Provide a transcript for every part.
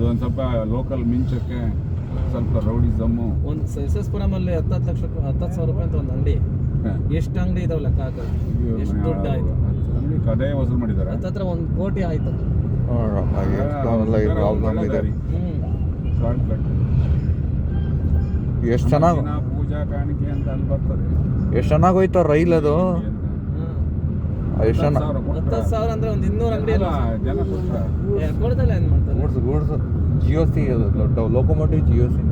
ಒಂದು ಸ್ವಲ್ಪ ಲೋಕಲ್ ಮಿಂಚಕ್ಕೆ ಸ್ವಲ್ಪ ರೌಡಿಸಮ್ಮು. ಒಂದು ಎಸ್ ಎಸ್ ಪುರಮಲ್ಲಿ 10,000 ರೂಪಾಯಿ ಅಂತ ಒಂದು ಅಂಗಡಿ. ಎಷ್ಟು ಅಂಗಡಿ ಇದಾವೆ ಲೆಕ್ಕ ಹಾಕೋದು, ಎಷ್ಟು ದುಡ್ಡು ಆಯ್ತು ಅಂಗಡಿ ಕಡೆ ವಸೂಲು ಮಾಡಿದ್ದಾರೆ. ಹತ್ತತ್ರ 1 ಕೋಟಿ ಆಯ್ತು. ಪ್ರಾಬ್ಲಮ್ ಇದೆ. ಶಾರ್ಟ್ ಕಟ್ ಎಷ್ಟು ಚೆನ್ನಾಗಿ ಪೂಜಾ ಕಾಣಿಕೆ ಅಂತ ಅಲ್ಲಿ ಬರ್ತದೆ. ಎಷ್ಟು ಚೆನ್ನಾಗಿ ಹೋಯ್ತು ರೈಲ್ ಅದು. ಎಷ್ಟು ಚೆನ್ನಾಗಿ 10,000 ಅಂದ್ರೆ ಒಂದು 200 ಅಂಗಡಿ ಜನ ಕೊಡ್ತಲ್ಲ ಏನು ಮಾಡ್ತಾರೆ. ಗೂಡ್ಸ್ ಜಿಯೋ ಸಿ ದೊಡ್ಡ ಲೋಕೋಮೋಟಿವ್ ಜಿಯೋ ಸಿ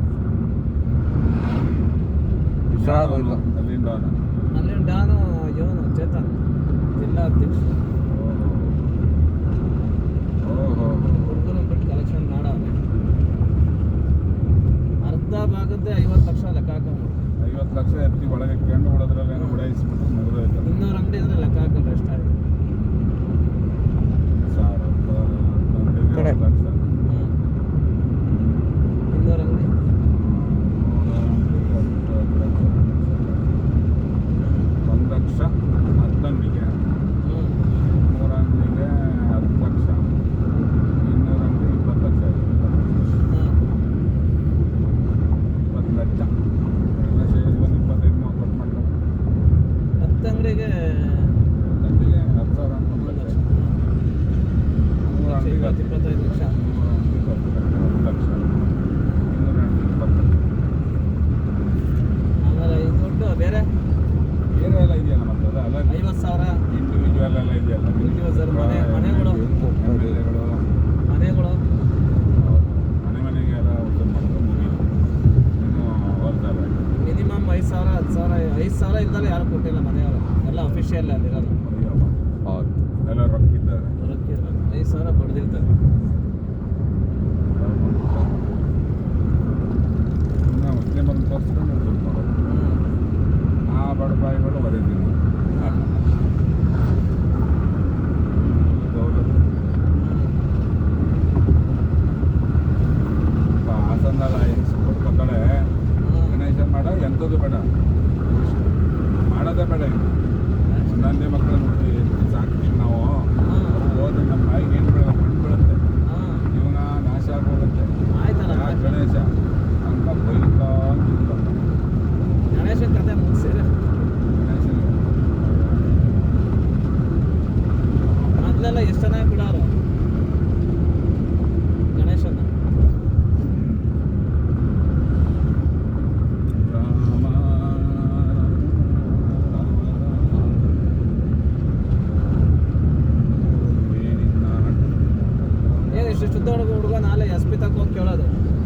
ಚೆನ್ನಾಗಿ ಹೋಯ್ತು. ಅಲ್ಲಿಂದ ಡಾನು ಇವನು ಚೇತನ್ ಜಿಲ್ಲಾ ಅಧ್ಯಕ್ಷ ಹುಡುಗರು ಬಿಟ್ಟು ಕಲೆಕ್ಷನ್ ಮಾಡವನೆ. ಅರ್ಧ ಭಾಗದ್ದೇ 50 ಲಕ್ಷ ಲೆಕ್ಕ ಹಾಕೊಂಡು 50 ಲಕ್ಷ ಎತ್ತಿ ಒಳಗೆ ಕೆಂಡು ಹೊಡೋದ್ರಲ್ಲಿ ಏನೋ ಉಡಾಯಿಸ್ಬಿಟ್ಟು ಮುಗಿದೋಯ್ತು. 200 ಅಂಗಡಿ ಅಂದ್ರೆ ಲೆಕ್ಕ ಹಾಕೊಂಡ್ರೆ ಎಷ್ಟಾಯ್ತು? 200 ಅಂಗಡಿ 1 ಲಕ್ಷ 10 ಅಂಗಡಿಗೆ, 3 ಅಂಗಡಿಗೆ 10 ಲಕ್ಷ, 200 ಅಂಗಡಿ 20 ಲಕ್ಷ, 20 ಲಕ್ಷ 25-30 ಕೊಟ್ಟು ಮಾಡ್ತಾರೆ. 10 ಅಂಗಡಿಗೆ 10,000 ಅಂತ 1 ಲಕ್ಷ, 3 ಅಂಗಡಿಗೆ 25 ಲಕ್ಷ, 10 ಲಕ್ಷ, 200 ಅಂಗಡಿ 20 ಲಕ್ಷ. ಆಮೇಲೆ ಈ ದುಡ್ಡು ಬೇರೆ ಬೇರೆ ಎಲ್ಲ ಇದೆಯಲ್ಲ ಮತ್ತೆ ಅಲ್ಲ 50,000 ಇಂಡಿವಿಜುವಲ್ ಎಲ್ಲ ಇದೆಯಲ್ಲ. ಇಂಡಿವಿಜುವಲ್ ಮನೆಗಳು ಮನೆಗೆ ಎಲ್ಲ ವಸೂಲು ಮಾಡೋದು ಮುಗಿಯಿತು. ಇನ್ನು ಹೋಗ್ತಾರೆ ಮಿನಿಮಮ್ 5,000 10,000 5,000 ಇಲ್ದಲ್ಲ ಯಾರು ಕೊಟ್ಟಿಲ್ಲ ಮನೆಯವರು. ಎಲ್ಲ ಅಫಿಷಿಯಲ್ ಅಲ್ಲಿರೋದು. ಎಲ್ಲ ರೊಕ್ಕಿದ್ದಾರೆ. 5,000 ಬಡ್ದಿರ್ತಾರೆ. ಇನ್ನು ಮುಸ್ಲಿಮರನ್ನು ತೋರಿಸ್ಕೊಂಡು ದುಡ್ಡು ಮಾಡೋದು. ಆ ಬಡಪಾಯಿಗಳು ಬರೀತೀನಿ ಹಾಸನಲ್ಲ ಕೊಡ್ಕೊತಾಳೆ. ಗಣೇಶನ್ ಮಾಡ ಎಂಥದ್ದು ಬೇಡ, ಮಾಡೋದೇ ಬೇಡ. ಒಂದೊಂದೇ ಮಕ್ಕಳು ನೋಡಿ ಸಾಕ್ತೀವಿ ನಾವು. ಹೋದ್ರೆ ನಮ್ಮ ಬಾಯಿಗೆ ಏನು ಬೇಡ ಮಣ್ಣು ಬೀಳುತ್ತೆ, ಜೀವನ ನಾಶ ಆಗೋಗುತ್ತೆ. ಆಯ್ತಲ್ಲ ಗಣೇಶ ಅಂತ ಬೈತಾ ಗಣೇಶನ ಕತೆ ಮುಗಿಸಿದ್ರೆ ಮೊದಲೆಲ್ಲ ಎಷ್ಟು ಚೆನ್ನಾಗಿ ಬಿಡೋರು ಗಣೇಶನ. ಏನು ಇಷ್ಟು ಶುದ್ಧ ಹುಡುಗ ನಾಳೆ SP ತಕ್ಕ ಹೋಗಿ ಕೇಳೋದು,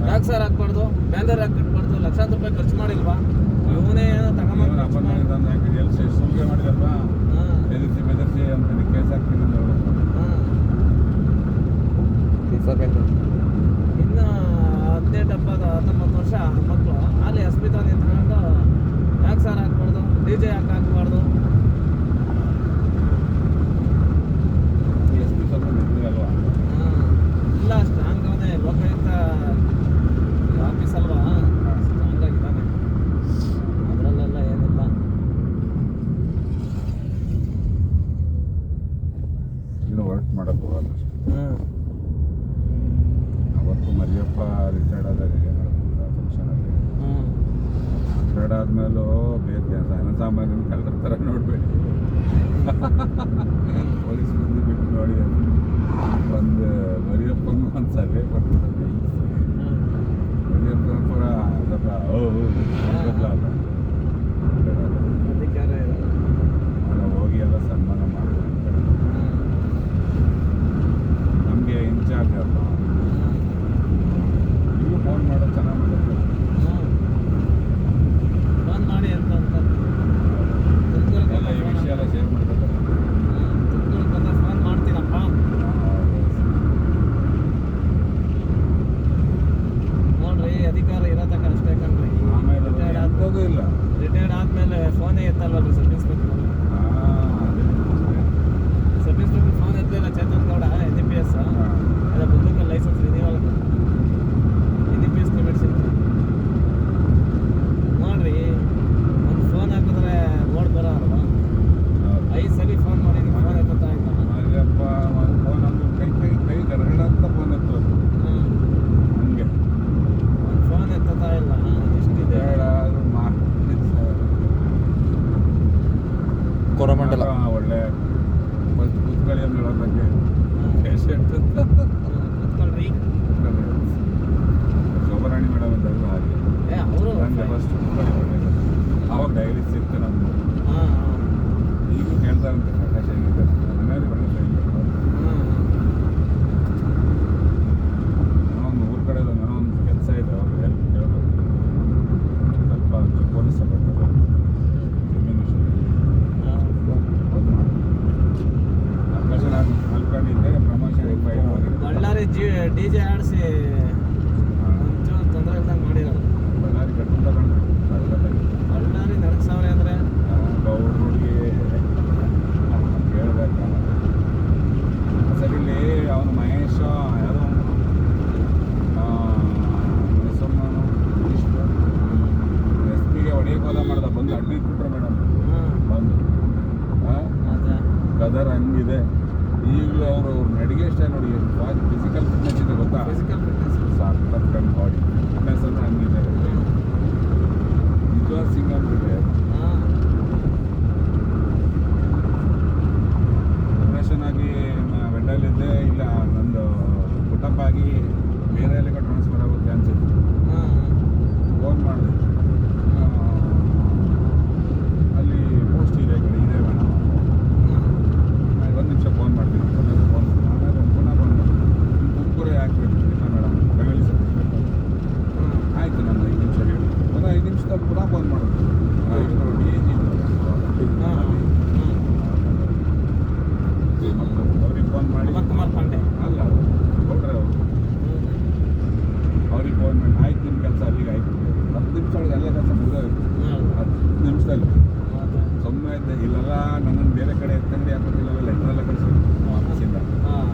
ಯಾಕೆ ಸರ್ ಹಾಕ್ಬಾರ್ದು, ಬ್ಯಾನರ್ ಯಾಕೆ ಕಟ್ಬಾರ್ದು, ಲಕ್ಷಾಂತರ ರೂಪಾಯಿ ಖರ್ಚು ಮಾಡಿಲ್ವಾ, ಇವನೇ ಏನೋ ತಗೊಂಬಂದು ಸುಮ್ಗೆ ಮಾಡಿದಲ್ವಾ, ಬೆದರಿಸಿ ಅಂತ ಕೇಸ್ ಹಾಕ್ತೀನಿ ಅಂತ ಹೇಳೋದು. ಇನ್ನು 18-19 ವರ್ಷ ಮಕ್ಕಳು ಅಲ್ಲಿ SP ನಿಂತ್ಕೊಂಡು ಯಾಕೆ ಸರ್ ಹಾಕ್ಬಾರ್ದು, DJ ಯಾಕೆ ಹಾಕ್ಬಾರ್ದು. SP ಸ್ವಲ್ಪ ನಿಂತಿರಲ್ವಾ? ಇಲ್ಲ ಸ್ಟ್ರಾಂಗ್ ಅವನೇ, ಲೋಕಾಯುಕ್ತ ಆಫೀಸ್ ಅಲ್ವಾ, ಸ್ಟ್ರಾಂಗ್ ಆಗಿದ್ದಾನೆ. ಅದರಲ್ಲೆಲ್ಲ ಏನಿಲ್ಲ. ಇನ್ನು ವರ್ಕ್ ಮಾಡೋಕ್ಕೆ ಹೋಗಲ್ಲ. ಅವತ್ತು ಮರಿಯಪ್ಪ ರಿಟೈರ್ಡ್ ಆದಾಗ ಫಂಕ್ಷನಲ್ಲಿ ರಿಟೈರ್ಡ್ ಆದಮೇಲೂ ಬೇರೆ ಜನಸಾಮಾನ್ಯನ ಕಳ್ಳರ ಥರ ನೋಡಬೇಡಿ. ಪೊಲೀಸ್ ಬಂದು ಬಿಟ್ಟು ನೋಡಿ ಒಂದು ಮರಿಯಪ್ಪಂಗೆ ಒಂದು ಸರ್ವೆ ಕೊಟ್ಬಿಟ್ಟು ಮರಿಯಪ್ಪನ ಪುರ ಸ್ವಲ್ಪ ನಾನು ಹೋಗಿ ಎಲ್ಲ ಸನ್ಮಾನ ಮಾಡಿದೆ. ನಮಗೆ ಇನ್ಚಾರ್ಜ್ ಅಲ್ಲ, ನೀವು ಫೋನ್ ಮಾಡೋದು ಚೆನ್ನಾಗಿ ಮಾಡೋದು. ಫೋನ್ ಮಾಡಿ ಅಂತ ಎಲ್ಲ ಈ ವಿಷಯ ಎಲ್ಲ ಶೇರ್ ಮಾಡ್ತಾರೆ. ಫೋನ್ ಮಾಡ್ತೀನಪ್ಪ. ಮಾಡಿಸಿ ಒಂಚೂರು ತೊಂದರೆ ಇಲ್ದಂಗೆ ಮಾಡಿರೋದು. ಬಳ್ಳಾರಿ ಕಟ್ಟು ತಗೊಂಡು ಬಳ್ಳಾರಿ ನಡಕ್ಸವ್ರೆ ಅಂದರೆ ಗೌಡ್ರಿಗೆ ಹೇಳ್ಬೇಕು. ಸರಿ ಇಲ್ಲಿ ಅವನು ಮಹೇಶ ಯಾರೋ ಎಸ್ ಪಿಗೆ ಹೊಡೆಯಕ್ಕೆ ಹೋದ ಮಾಡ್ದ, ಬಂದು ಅಡ್ಮಿಟ್ ಬಿಟ್ರು ಮೇಡಮ್. ಬಂದು ಅದೇ ಕದರ್ ಹಂಗಿದೆ. ಈಗಲೂ ಅವರು ನಡಿಗೆ ಸ್ಟೈಲ್ ನೋಡಿ ಎಷ್ಟು ಫಿಸಿಕಲ್ ಫಿಟ್ನೆಸ್ ಇದೆ ಗೊತ್ತಾ? Physical fitness Sarthak body fitness ಅಂದ್ರೆ ಹಂಗಿದೆ. ನಿಜವಾದ ಸಿಂಗ್ ಅಂದ್ಬಿಟ್ಟೆ. ಡಿಪ್ರೆಷನ್ ಆಗಿ ವೆಡ್ಡಲ್ಲಿದ್ದೆ, ಇಲ್ಲ ನಂದು ಕುಟುಂಬ ಆಗಿ ಬೇರೆ ಎಲ್ಲಿಗೆ ಟ್ರಾನ್ಸ್ಫರ್ ಆಗುತ್ತೆ ಅನ್ಸುತ್ತೆ. ಫೋನ್ ಮಾಡಿದೆ, ಅಲ್ಲಿ ಪೋಸ್ಟ್ ಇದೆ ಕಡೆ ಇದೆ ಮೇಡಮ್, ಒಂದು ನಿಮಿಷ ಫೋನ್ ಮಾಡ್ತೀನಿ. ಫೋನ್ ಆಮೇಲೆ ಪುನಃ ಬಂದು ತುಮಕೂರು ಹಾಕ್ಬೇಕು ಇಲ್ಲ ಮೇಡಮ್, ಫ್ಯಾಮಿಲಿ ಸರ್ಟಿಫಿಕೇಟ್ ಆಯಿತು. ನಾನು 5 ನಿಮಿಷ ಹೇಳಿ ಪುನಃ 5 ನಿಮಿಷದಲ್ಲಿ ಪುನಃ ಫೋನ್ ಮಾಡೋದು. ಇವರು DG ಅವ್ರಿಗೆ ಫೋನ್ ಮಾಡಿ ಕುಮಾರ್ ಪಾಂಡೆ ಅಲ್ಲ ಕೊಡ್ರೆ ಅವರು ಅವ್ರಿಗೆ ಫೋನ್ ಮಾಡಿ ಆಯ್ತು ನಿಮ್ಮ ಕೆಲಸ ಅಲ್ಲಿಗೆ ಆಯ್ತು. 10 ನಿಮಿಷ ಒಳಗೆ ಎಲ್ಲ ಕೆಲಸ ಮುಗಿದೋಯ್ತು. 10 ನಿಮಿಷದಲ್ಲಿ ಸುಮ್ಮನೆ ಇದ್ದೆ. ಇಲ್ಲೆಲ್ಲ ನನ್ನನ್ನು ಬೇರೆ ಕಡೆ ಎತ್ತಂಗಡಿ ಹಾಕೋದಿಲ್ಲ, ಲೆಟ್ರೆಲ್ಲ ಕಳಿಸಿದ್ರು ಆಫೀಸಿಂದ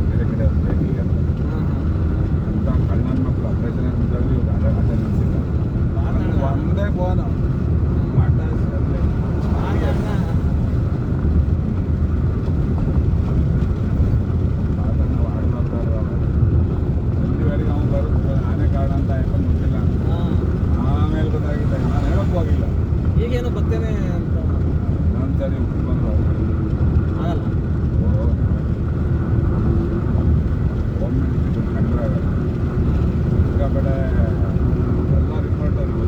ಬೇರೆ ಕಡೆ ಹೋಗ್ಬೇಕು ಈಗ ಅಂತ ಕಳ್ಳನ ಮಕ್ಕಳು ಆಪರೇಷನ್ ಆಗಿದ್ದಲ್ಲಿ ಇವಾಗ ಅದೇ ನಿಲ್ಸಿಲ್ಲ. ಒಂದೇ ಫೋನು ಮಠ ನಾವು ಆಡ್ಲಾರ್ದಾರ ಎಲ್ಲಿವರೆಗೆ ಅವ್ನು ಬರುತ್ತೆ ನಾನೇ ಕಾರಣ ಅಂತ ಯಾಕಂದ್ರೆ ಗೊತ್ತಿಲ್ಲ. ಆಮೇಲೆ ಗೊತ್ತಾಗಿದೆ, ನಾನು ಹೇಳಕ್ಕೆ ಹೋಗಿಲ್ಲ. ಈಗೇನು ಬರ್ತೇನೆ ಅಂತ ನಾನು ಸರಿ ಹುಟ್ಟು ಬಂದು ಆಗಲ್ಲ. ಗೌರ್ಮೆಂಟ್ ಕಂಡ್ರೆ ಆಗಲ್ಲ. ಈಗ ಕಡೆ ಎಲ್ಲ ರಿಪೋರ್ಟ್ ಅವ್ರಿಗೆ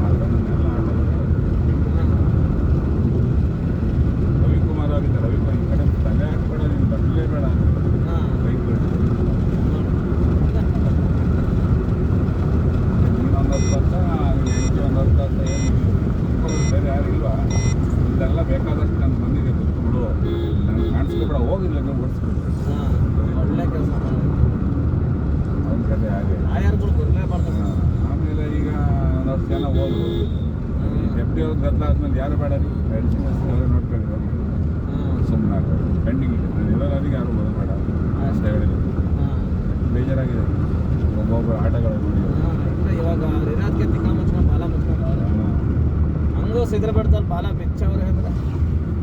ಅದನ್ನೆಲ್ಲ ರವಿಕುಮಾರ್ ಆಗಿದ್ದ. ರವಿಕುಮಾರ್ ಈ ಕಡೆ ತಲೆ ಹಾಕ್ಬೇಡ, ನೀನು ಬರಲೇಬೇಡ ಬೈಕ್ ನೀನೊಂದು 10 ವರ್ಷ ಹೆಂಡತಿ ಒಂದು 10 ವರ್ಷ ಏನು ಬೇರೆ ಯಾರು ಇಲ್ವಾ? ಇದೆಲ್ಲ ಬೇಕಾದಷ್ಟು ನಾನು ಬಂದಿದೆ ಬಿಡು, ನನಗೆ ಕಾಣಿಸ್ಕೊಬೇಡ, ಹೋಗಿಲ್ಲ ಓಡಿಸ್ಬಿಟ್ಟು ಒಳ್ಳೆ ಕೆಲಸ ಅವನ ಕತೆ ಹಾಗೆ. ಆಯಾರ್ಗಳು ಬರಲೇಬಾರ್ದು. ಆಮೇಲೆ ಈಗ ಒಂದಷ್ಟು ಜನ ಹೋದ್ರು. ಡೆಪ್ಟಿ ಅವ್ರ ಗದ್ದಲ ಆದ್ಮೇಲೆ ಯಾರು ಬೇಡ ರೀ, ಅವ್ರು ನೋಡ್ಕೊಳ್ಳಿ ಹೋಗಿ ಸುಮ್ಮನೆ ಆಗ್ಬೋದು. ಪೆಂಡಿಂಗ್ ಇದೆ, ನಾನು ಇರೋರಿಗೆ ಯಾರು ಬರೋದು ಬೇಡ ಅಂತ ಹೇಳಿದ್ರು. ಬೇಜಾರಾಗಿದೆ ಒಬ್ಬೊಬ್ಬರು ಆಟಗಳು ನೋಡಿ. ಇವಾಗ ಇರೋದಕ್ಕೆ ತಿಕ್ಕ ಮುಚ್ಕೊಂಡು ಬಾಲ ಮುಚ್ಕೊಂಡು ಹಂಗೂ ಸಿದ್ರೆ ಬಿಡ್ತಾರೆ ಬಾಲ ಬಿಚ್ಚವ್ರೆ ಅಂದ್ರೆ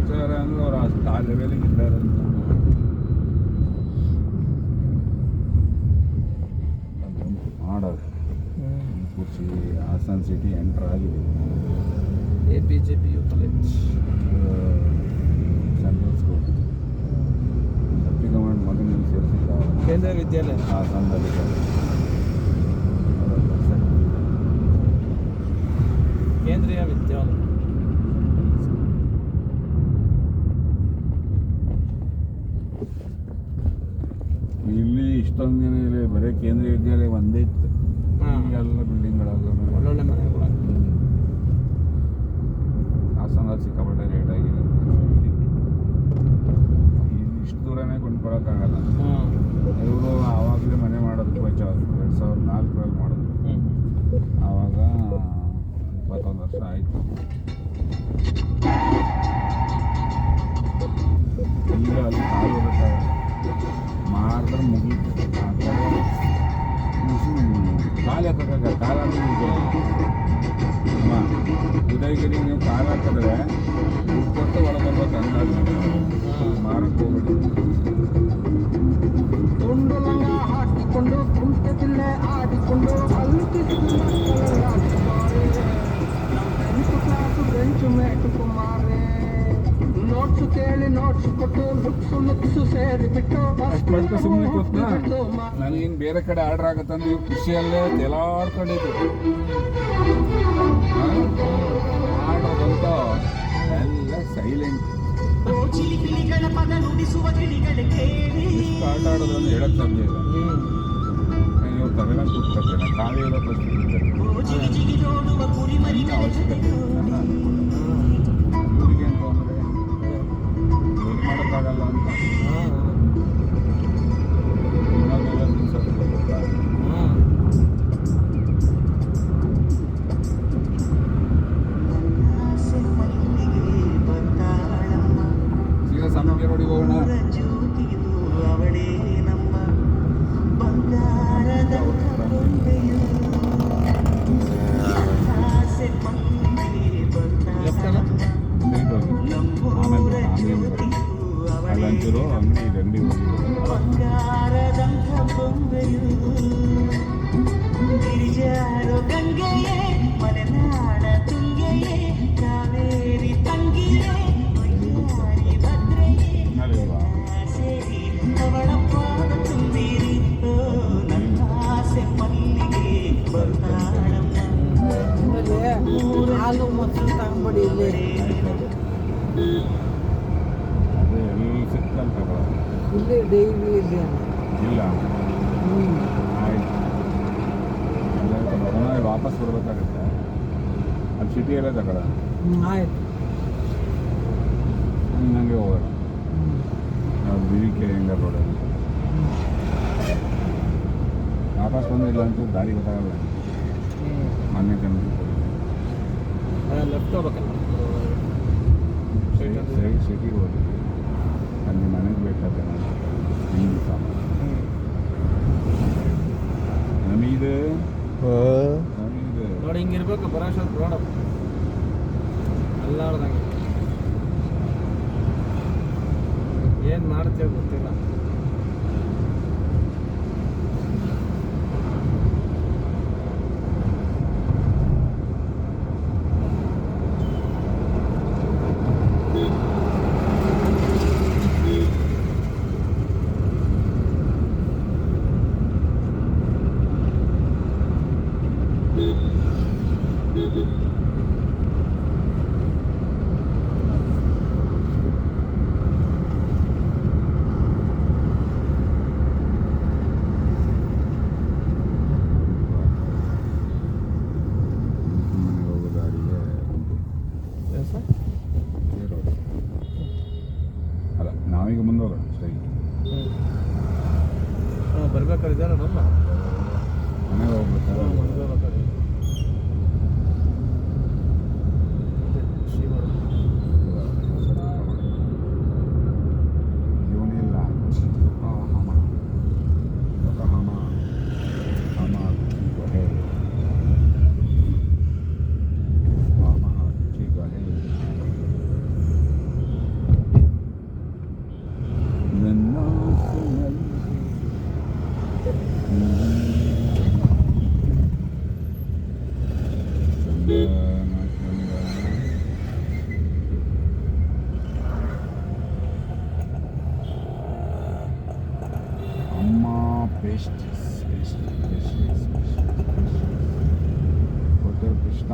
ಸರ್ ಅಂದ್ರೆ ಅವ್ರು ಅಷ್ಟು ಆ ಲೆವೆಲಿಗೆ ಇದ್ದಾರೆ ಅಂತ ಮಾಡೋದು. ಕುರ್ಚಿ ಹಾಸನ್ ಸಿಟಿ ಎಂಟ್ರ್ ಆಗಿದೆ. APJPU college central school lefty command ಮಗನಿಗೆ ಸೇರಿಸಿಲ್ಲ ಕೇಂದ್ರೀಯ ವಿದ್ಯಾಲಯ ಹಾಸನದಲ್ಲಿ. ಕೇಂದ್ರೀಯ ವಿದ್ಯಾಲಯ ಇಲ್ಲಿ ಇಷ್ಟೊಂದು ಜನ ಇಲ್ಲಿ ಬರೀ ಕೇಂದ್ರೀಯ ವಿದ್ಯಾಲಯ ಒಂದೇ ಇತ್ತು. ಎಲ್ಲ ಬಿಲ್ಡಿಂಗ್ಗಳಾಗ ಒಳ್ಳೊಳ್ಳೆ ಮನೆಗಳು. ಹಾಸನಲ್ಲಿ ಸಿಕ್ಕಾಪಟ್ಟೆ ರೇಟ್ ಆಗಿದೆ. ಇಷ್ಟು ದೂರನೇ ಕೊಂಡ್ಕೊಳಕ್ಕಾಗಲ್ಲ. ಇವರು ಆವಾಗಲೇ ಮನೆ ಮಾಡೋದಕ್ಕೆ ವೆಚ್ಚ 2004ರಲ್ಲಿ ಮಾಡಿದ್ರು. ಆವಾಗ 21 ವರ್ಷ ಆಯಿತು. ಈಗ ಅಲ್ಲಿ ಕಾಲು ಹೋಗಕ್ಕಾಗಲ್ಲ, ಮಾಡಿದ್ರೆ ಮುಗೀತು. ಆ ಕಡೆ ಕಾಲು ಹಾಕೋಕ್ಕಾಗಲ್ಲ. ಕಾಲು ಉದಯಗಿರಿ ನೀವು ಕಾಲು ಹಾಕಿದ್ರೆ ದುಡ್ಡು ಕೊಟ್ಟು ಒಳಗೆ ಬರ್ಬೇಕು. ಹಂಗಾಗಿ ಮಾರಕ್ಕೆ ಹೋಗ್ಬಿಡಿ. ತುಂಡು ಲಂಗ ಹಾಕಿಕೊಂಡು ಕುಂಟೆ ಜಿಲ್ಲೆ ಆಡಿಕೊಂಡು ಬೆಂಚು ಮೇಟು ಕುಮಾರೇ ನೋಟ್ಸು ಕೇಳಿ ನೋಟ್ಸು ಕೊಟ್ಟು ಲುಕ್ಸು ಸೇರಿ ಬಿಟ್ಟು ಅಷ್ಟು ಮಾಡ್ಕೊ ಸುಮ್ಮನೆ ಕೂತ್ನಾ. ನನಗಿನ್ನು ಬೇರೆ ಕಡೆ ಆರ್ಡ್ರ್ ಆಗತ್ತಂದ್ರೆ ಇವ್ರು ಖುಷಿಯಲ್ಲೇ ತೆಲಾಡ್ಕೊಂಡಿದ್ರು. ಆರ್ಡ್ರ್ ಬಂತ ಎಲ್ಲ ಸೈಲೆಂಟ್. ಎಷ್ಟು ಆಟ ಆಡೋದನ್ನು ಹೇಳಕ್ ಸಾಧ್ಯ ಇಲ್ಲ. ನೀವು ತಲೆನಲ್ಲಿ ಕೂತ್ಕೊಳ್ತೇನೆ, ಖಾಲಿ ಇರೋ ಪರಿಸ್ಥಿತಿ ಅವಶ್ಯಕತೆ ಇವರಿಗೆ ಅಂತ ಅಂದರೆ ಏನು ಮಾಡೋಕ್ಕಾಗಲ್ಲ ಅಂತ ಇನ್ನೊಂದೆಲ್ಲ ನಿಲ್ಸೋದು. ಡೈಲಿ ಇದೆ ಇಲ್ಲ ಆಯ್ತು ವಾಪಸ್ ಬರ್ಬೇಕಾಗುತ್ತೆ ಅಲ್ಲಿ ಸಿಟಿಯಲ್ಲೇ ತಗೊಳ ಆಯ್ತು ನನಗೆ ಹೋಗೋಣ ನಾವು ವಿವಿಕೆ ಹೆಂಗ ರೋಡಲ್ಲಿ ವಾಪಸ್ ಬಂದಿಲ್ಲ ಅಂತ ದಾರಿ ಗೊತ್ತಾಗಲ್ಲ ಮೊನ್ನೆ ಲೆಫ್ಟ್ ಹೋಗ್ಬೇಕಲ್ಲ ಸಿಟಿಗೆ ಹೋಗಿ ಅಲ್ಲಿ ಮನೆಗೆ ಬೇಕಾದ್ರೆ ನಾನು ಹಿಂಗೆ ಸಾಮಾನು ನಮೀದು ನೋಡಿ ಹಿಂಗಿರ್ಬೇಕು ಬರೋಷ್ಟೊತ್ತು ರೋಡ ಅಲ್ಲಾಡ್ದಂಗೆ ಏನು ಮಾಡ್ತೀವಿ ಗೊತ್ತಿಲ್ಲ ಅಲ್ಲ ನಾವೀಗ ಮುಂದೆ ಹೋಗೋಣ ಸ್ಟ್ರೈಟ್ ಬರ್ಬೇಕಾದ್ರೆ ನಮ್ಮ ಮನೆಗೆ ಹೋಗ್ಬೇಕಾದ್ರೆ ಇವನಿಲ್ಲ ಹಮ ಹಮ ಹಮ ಗೊಹೆ ಹಮ ಗೊಹೆ ನನ್ನ ಅಮ್ಮ ಬೆಸ್ಟ್ ಹೋಟೆಲ್ ಕೃಷ್ಣ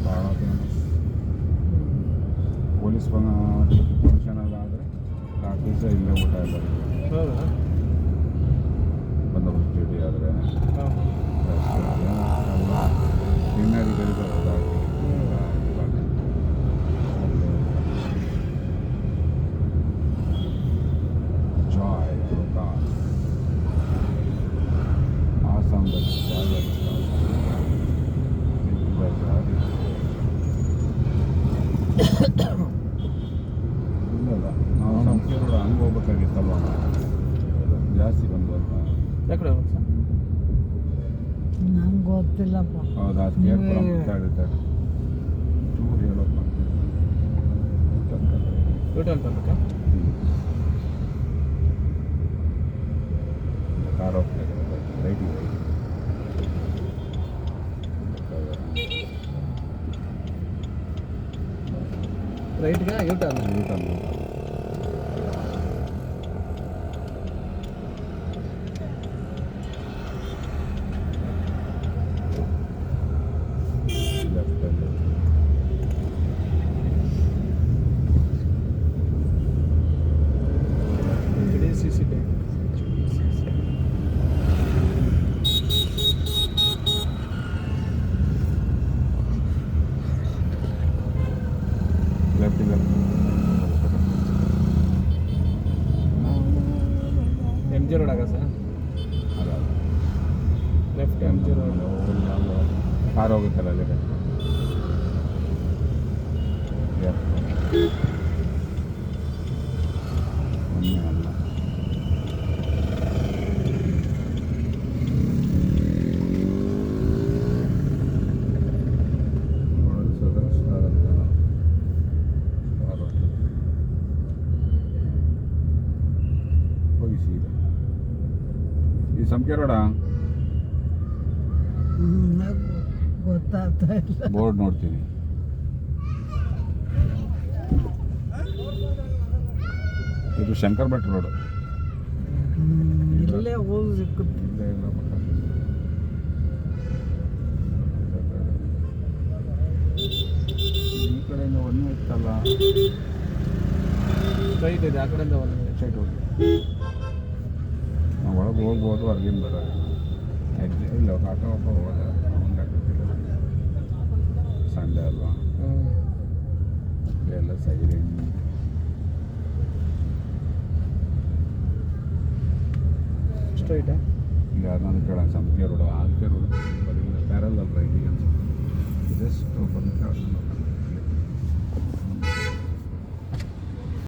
ಭಾಳ ಫೇಮಸ್ ಪೊಲೀಸ್ ಫಂಕ್ಷನ್ ಎಲ್ಲ ಆದರೆ 4 ದಿವಸ ಇಲ್ಲೇ ಊಟ ಎಲ್ಲ ಹೌದಾ ಬಂದೋಬಸ್ತ್ ಡ್ಯೂಟಿ ಆದರೆ ಡಿನ್ನರಿಗಳಿಗೆ ಜಾಯ್ ಪ್ರಕಾಶ್ ಆಸಾಮದಲ್ಲಿ ಇಲ್ಲಲ್ಲ ನಾವು ಸಂಸ್ಥೆಗಳು ಹಂಗೆ ಹೋಗ್ಬೇಕಾಗಿತ್ತಲ್ವ ಜಾಸ್ತಿ ಬಂದು ಅಂತ ಯಾಕಡೆ ಹೋಗ್ಬೇಕು ಸರ್ ನಂಗೆ ಗೊತ್ತಿಲ್ಲಪ್ಪ ಹೌದಾ ಕೇರ್ಪುರ ಮಾತಾಡಿದ್ದಾರೆ ಚೂರು ಹೇಳೋದು ರಿಟರ್ನ್ ತಗೋಬೇಕಾ ಕಾರ್ ಹೋಗ್ತಾ ಇದೆ ರೈಟಿಗೆ ರೈಟ್ಗೆ ಯೂಟರ್ನ್ ಲೆಫ್ಟಲ್ಲಿ ಇಡೀ CCTV ಲೆಫ್ಟಿಗೆ MG ರೋಡ್ ಆಗ ಸರ್ ಅಲ್ಲ ಲೆಫ್ಟ್ MG ರೋಡ್ ಕಾರ್ ಹೋಗುತ್ತಲ್ಲ ಅಲ್ಲಿ ಒಮ್ಮೆ ಅಲ್ಲ ನೋಡಿಸಿದ್ರೆ ಸ್ಟಾರ್ ಅಂತ ಹೋಗಿ ಸೀದಾ ಈ ಸಂಖ್ಯೆ ರೋಡ ಗೊತ್ತಾಗ್ತಾ ಇಲ್ಲ ಬೋರ್ಡ್ ನೋಡ್ತೀನಿ ಇದು ಶಂಕರ್ ಭಟ್ ರೋಡ್ ಇಲ್ಲೇ ಹೋಗಿ ಸಿಕ್ಕುತ್ತೆ ಇಲ್ಲೇ ಇಲ್ಲ ಪಕ್ಕ. ಈ ಕಡೆಯಿಂದ ಒಂದೇ ಇತ್ತಲ್ಲ ಸ್ಟ್ರೈಟ್ ಇದೆ ಆ ಕಡೆಯಿಂದ ಒಂದು ಸೈಡ್ ಹೋಗಿ ಹೋಗ್ಬೋದು ಅವ್ರಿಗೇನು ಬರೋದು ಇಲ್ಲ ಆಟೋ ಹೋಗೋದ ಸಂಡೇ ಅಲ್ವಾ ಎಲ್ಲ ಸೈಲೆಂಟ್ ಸ್ಟ್ರೈಟಾ ಈಗ ನಾನು ಕೇಳೋಣ ಸಂಪಿಗೆ ರೋಡು ಆಲ್ಕೆ ರೋಡು ಬರೀ ಪ್ಯಾರಲ್ ರೈಟಿಗೆ ಅನ್ಸುತ್ತೆ ಜಸ್ಟ್ ಬಂದು ಕೇಳೋಣ